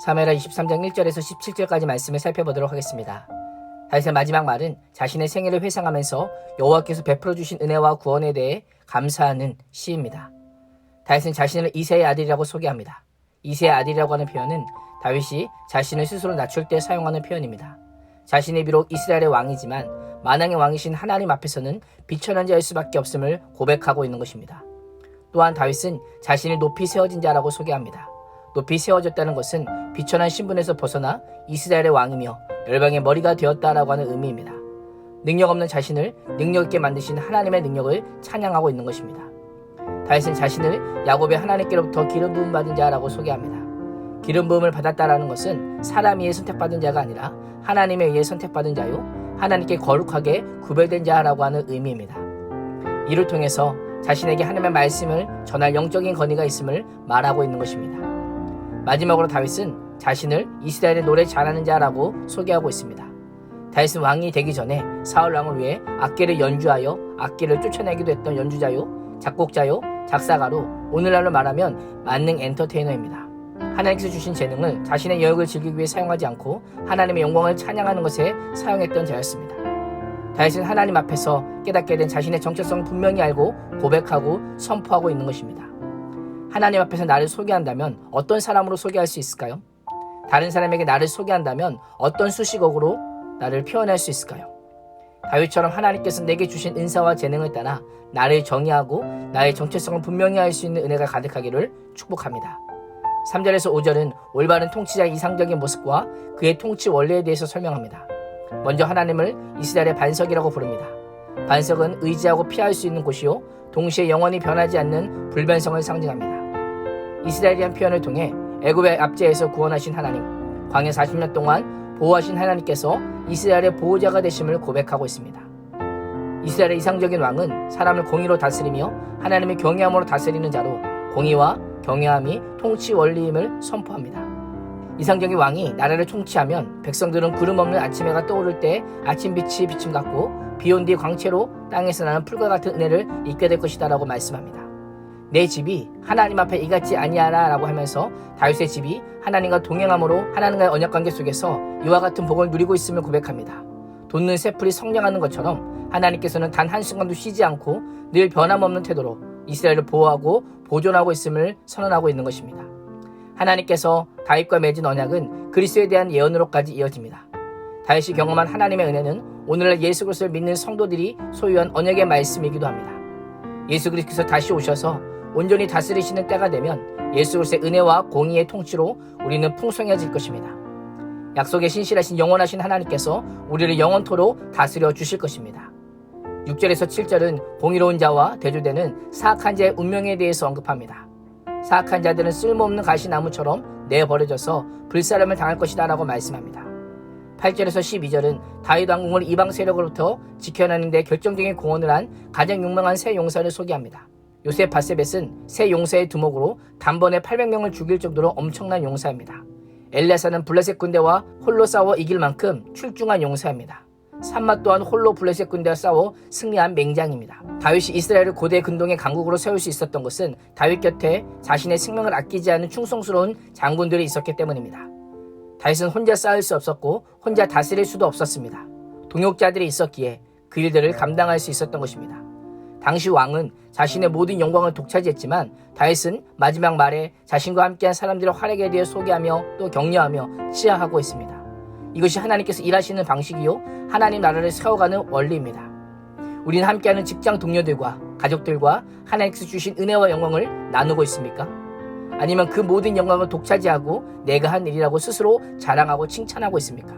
사무엘하 23장 1절에서 17절까지 말씀을 살펴보도록 하겠습니다. 다윗의 마지막 말은 자신의 생애를 회상하면서 여호와께서 베풀어 주신 은혜와 구원에 대해 감사하는 시입니다. 다윗은 자신을 이새의 아들이라고 소개합니다. 이새의 아들이라고 하는 표현은 다윗이 자신을 스스로 낮출 때 사용하는 표현입니다. 자신이 비록 이스라엘의 왕이지만 만왕의 왕이신 하나님 앞에서는 비천한 자일 수밖에 없음을 고백하고 있는 것입니다. 또한 다윗은 자신이 높이 세워진 자라고 소개합니다. 높이 세워졌다는 것은 비천한 신분에서 벗어나 이스라엘의 왕이며 열방의 머리가 되었다라고 하는 의미입니다. 능력 없는 자신을 능력 있게 만드신 하나님의 능력을 찬양하고 있는 것입니다. 다윗은 자신을 야곱의 하나님께로부터 기름 부음 받은 자라고 소개합니다. 기름 부음을 받았다라는 것은 사람에 의해 선택받은 자가 아니라 하나님에 의해 선택받은 자요 하나님께 거룩하게 구별된 자라고 하는 의미입니다. 이를 통해서 자신에게 하나님의 말씀을 전할 영적인 권위가 있음을 말하고 있는 것입니다. 마지막으로 다윗은 자신을 이스라엘의 노래 잘하는 자라고 소개하고 있습니다. 다윗은 왕이 되기 전에 사울 왕을 위해 악기를 연주하여 악기를 쫓아내기도 했던 연주자요, 작곡자요, 작사가로 오늘날로 말하면 만능 엔터테이너입니다. 하나님께서 주신 재능을 자신의 여욕을 즐기기 위해 사용하지 않고 하나님의 영광을 찬양하는 것에 사용했던 자였습니다. 다윗은 하나님 앞에서 깨닫게 된 자신의 정체성을 분명히 알고 고백하고 선포하고 있는 것입니다. 하나님 앞에서 나를 소개한다면 어떤 사람으로 소개할 수 있을까요? 다른 사람에게 나를 소개한다면 어떤 수식어로 나를 표현할 수 있을까요? 다윗처럼 하나님께서 내게 주신 은사와 재능을 따라 나를 정의하고 나의 정체성을 분명히 알 수 있는 은혜가 가득하기를 축복합니다. 3절에서 5절은 올바른 통치자의 이상적인 모습과 그의 통치 원리에 대해서 설명합니다. 먼저 하나님을 이스라엘의 반석이라고 부릅니다. 반석은 의지하고 피할 수 있는 곳이요 동시에 영원히 변하지 않는 불변성을 상징합니다. 이스라엘이란 표현을 통해 애굽의 압제에서 구원하신 하나님, 광야 40년 동안 보호하신 하나님께서 이스라엘의 보호자가 되심을 고백하고 있습니다. 이스라엘의 이상적인 왕은 사람을 공의로 다스리며 하나님의 경외함으로 다스리는 자로 공의와 경외함이 통치 원리임을 선포합니다. 이상적인 왕이 나라를 통치하면 백성들은 구름 없는 아침해가 떠오를 때 아침빛이 비침 같고 비온 뒤 광채로 땅에서 나는 풀과 같은 은혜를 입게 될 것이다 라고 말씀합니다. 내 집이 하나님 앞에 이같지 아니하라 라고 하면서 다윗의 집이 하나님과 동행함으로 하나님과의 언약관계 속에서 이와 같은 복을 누리고 있음을 고백합니다. 돋는 새풀이 성장하는 것처럼 하나님께서는 단 한순간도 쉬지 않고 늘 변함없는 태도로 이스라엘을 보호하고 보존하고 있음을 선언하고 있는 것입니다. 하나님께서 다윗과 맺은 언약은 그리스도에 대한 예언으로까지 이어집니다. 다윗이 경험한 하나님의 은혜는 오늘날 예수 그리스도를 믿는 성도들이 소유한 언약의 말씀이기도 합니다. 예수 그리스도께서 다시 오셔서 온전히 다스리시는 때가 되면 예수 그리스도의 은혜와 공의의 통치로 우리는 풍성해질 것입니다. 약속에 신실하신 영원하신 하나님께서 우리를 영원토록 다스려 주실 것입니다. 6절에서 7절은 공의로운 자와 대조되는 사악한 자의 운명에 대해서 언급합니다. 사악한 자들은 쓸모없는 가시나무처럼 내버려져서 불사름을 당할 것이다 라고 말씀합니다. 8절에서 12절은 다윗 왕궁을 이방 세력으로부터 지켜내는 데 결정적인 공헌을 한 가장 유명한 세 용사를 소개합니다. 요셉 바세벳은 세 용사의 두목으로 단번에 800명을 죽일 정도로 엄청난 용사입니다. 엘레사는 블레셋 군대와 홀로 싸워 이길 만큼 출중한 용사입니다. 산마 또한 홀로 블레셋 군대와 싸워 승리한 맹장입니다. 다윗이 이스라엘을 고대 근동의 강국으로 세울 수 있었던 것은 다윗 곁에 자신의 생명을 아끼지 않은 충성스러운 장군들이 있었기 때문입니다. 다윗은 혼자 싸울 수 없었고 혼자 다스릴 수도 없었습니다. 동역자들이 있었기에 그 일들을 감당할 수 있었던 것입니다. 당시 왕은 자신의 모든 영광을 독차지했지만 다윗은 마지막 말에 자신과 함께한 사람들의 활약에 대해 소개하며 또 격려하며 치하하고 있습니다. 이것이 하나님께서 일하시는 방식이요 하나님 나라를 세워가는 원리입니다. 우리는 함께하는 직장 동료들과 가족들과 하나님께서 주신 은혜와 영광을 나누고 있습니까? 아니면 그 모든 영광을 독차지하고 내가 한 일이라고 스스로 자랑하고 칭찬하고 있습니까?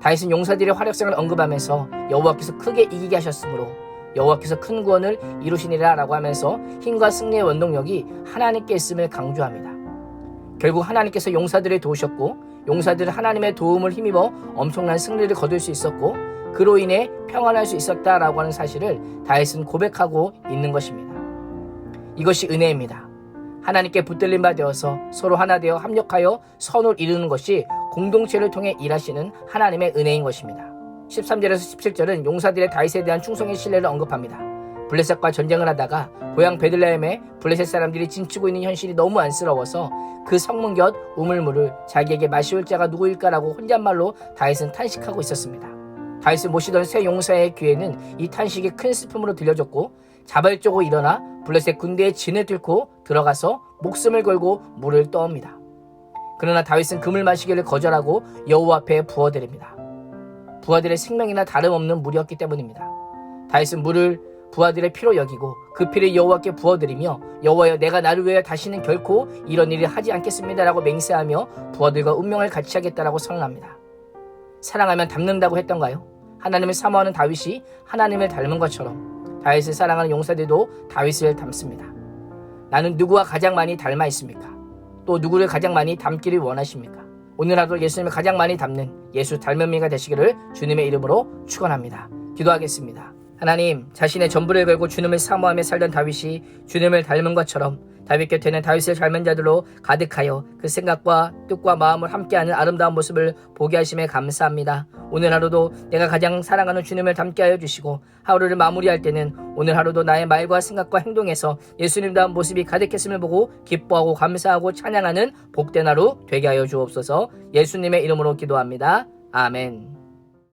다윗은 용사들의 활약상을 언급하면서 여호와께서 크게 이기게 하셨으므로 여호와께서 큰 구원을 이루시니라 라고 하면서 힘과 승리의 원동력이 하나님께 있음을 강조합니다. 결국 하나님께서 용사들을 도우셨고 용사들은 하나님의 도움을 힘입어 엄청난 승리를 거둘 수 있었고 그로 인해 평안할 수 있었다라고 하는 사실을 다윗은 고백하고 있는 것입니다. 이것이 은혜입니다. 하나님께 붙들린 바 되어서 서로 하나 되어 합력하여 선을 이루는 것이 공동체를 통해 일하시는 하나님의 은혜인 것입니다. 13절에서 17절은 용사들의 다윗에 대한 충성의 신뢰를 언급합니다. 블레셋과 전쟁을 하다가 고향 베들레헴에 블레셋 사람들이 진치고 있는 현실이 너무 안쓰러워서 그 성문 곁 우물물을 자기에게 마시울 자가 누구일까라고 혼잣말로 다윗은 탄식하고 있었습니다. 다윗을 모시던 새 용사의 귀에는 이 탄식이 큰 슬픔으로 들려졌고 자발적으로 일어나 블레셋 군대의 진을 뚫고 들어가서 목숨을 걸고 물을 떠옵니다. 그러나 다윗은 금을 마시기를 거절하고 여호와 앞에 부어드립니다. 부하들의 생명이나 다름없는 물이었기 때문입니다. 다윗은 물을 부하들의 피로 여기고 그 피를 여호와께 부어드리며 여호와여 내가 나를 위하여 다시는 결코 이런 일을 하지 않겠습니다라고 맹세하며 부하들과 운명을 같이 하겠다라고 선언합니다. 사랑하면 닮는다고 했던가요? 하나님을 사모하는 다윗이 하나님을 닮은 것처럼 다윗을 사랑하는 용사들도 다윗을 닮습니다. 나는 누구와 가장 많이 닮아 있습니까? 또 누구를 가장 많이 닮기를 원하십니까? 오늘 하루 예수님을 가장 많이 닮는 예수 닮음이가 되시기를 주님의 이름으로 축원합니다. 기도하겠습니다. 하나님, 자신의 전부를 걸고 주님을 사모하며 살던 다윗이 주님을 닮은 것처럼 다윗 곁에는 다윗을 닮은 자들로 가득하여 그 생각과 뜻과 마음을 함께하는 아름다운 모습을 보게 하심에 감사합니다. 오늘 하루도 내가 가장 사랑하는 주님을 닮게 하여 주시고 하루를 마무리할 때는 오늘 하루도 나의 말과 생각과 행동에서 예수님다운 모습이 가득했음을 보고 기뻐하고 감사하고 찬양하는 복된 하루 되게 하여 주옵소서. 예수님의 이름으로 기도합니다. 아멘.